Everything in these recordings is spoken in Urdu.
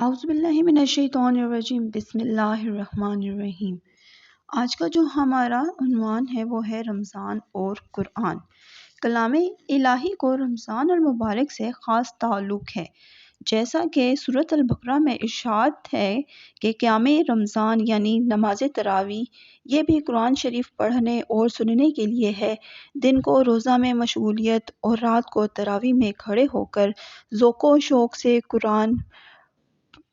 اعوذ باللہ من الشیطان الرجیم بسم اللہ الرحمن الرحیم۔ آج کا جو ہمارا عنوان ہے وہ ہے رمضان اور قرآن۔ کلام الہی کو رمضان المبارک سے خاص تعلق ہے، جیسا کہ سورۃ البقرہ میں ارشاد ہے کہ قیام رمضان یعنی نماز تراویح یہ بھی قرآن شریف پڑھنے اور سننے کے لیے ہے۔ دن کو روزہ میں مشغولیت اور رات کو تراویح میں کھڑے ہو کر ذوق و شوق سے قرآن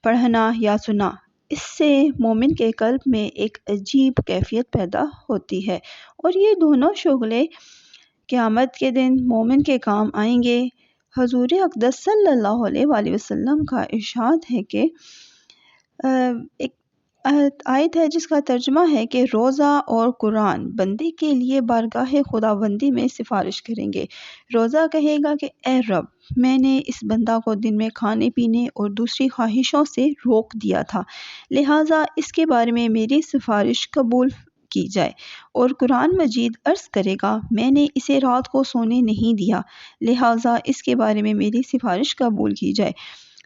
پڑھنا یا سنا، اس سے مومن کے قلب میں ایک عجیب کیفیت پیدا ہوتی ہے، اور یہ دونوں شغلے قیامت کے دن مومن کے کام آئیں گے۔ حضور اقدس صلی اللہ علیہ وآلہ وسلم کا ارشاد ہے کہ ایک آیت ہے جس کا ترجمہ ہے کہ روزہ اور قرآن بندے کے لیے بارگاہ خداوندی میں سفارش کریں گے۔ روزہ کہے گا کہ اے رب، میں نے اس بندہ کو دن میں کھانے پینے اور دوسری خواہشوں سے روک دیا تھا، لہٰذا اس کے بارے میں میری سفارش قبول کی جائے۔ اور قرآن مجید عرض کرے گا، میں نے اسے رات کو سونے نہیں دیا، لہٰذا اس کے بارے میں میری سفارش قبول کی جائے۔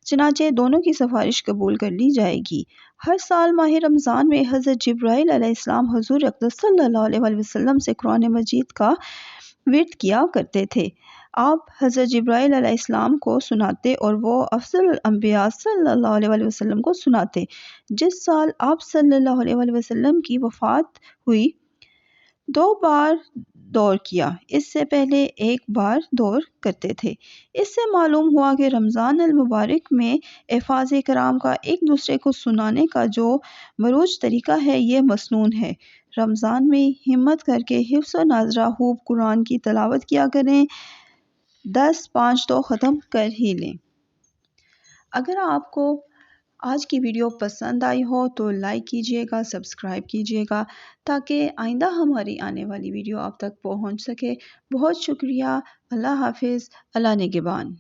چنانچہ دونوں کی سفارش قبول کر لی جائے گی۔ ہر سال ماہ رمضان میں حضرت جبرائیل علیہ السلام حضور اقدس صلی اللہ علیہ وآلہ وسلم سے قرآن مجید کا ورد کیا کرتے تھے۔ آپ حضرت جبرائیل علیہ السلام کو سناتے اور وہ افضل الانبیاء صلی اللہ علیہ وآلہ وسلم کو سناتے۔ جس سال آپ صلی اللہ علیہ وآلہ وسلم کی وفات ہوئی، 2 بار دور کیا، اس سے پہلے 1 بار دور کرتے تھے۔ اس سے معلوم ہوا کہ رمضان المبارک میں حفاظ کرام کا ایک دوسرے کو سنانے کا جو مروج طریقہ ہے یہ مسنون ہے۔ رمضان میں ہمت کر کے حفظ و ناظرہ خوب قرآن کی تلاوت کیا کریں، 10 5 تو ختم کر ہی لیں۔ اگر آپ کو آج کی ویڈیو پسند آئی ہو تو لائک کیجیے گا، سبسکرائب کیجیے گا تاکہ آئندہ ہماری آنے والی ویڈیو آپ تک پہنچ سکے۔ بہت شکریہ۔ اللہ حافظ۔ اللہ نگہبان۔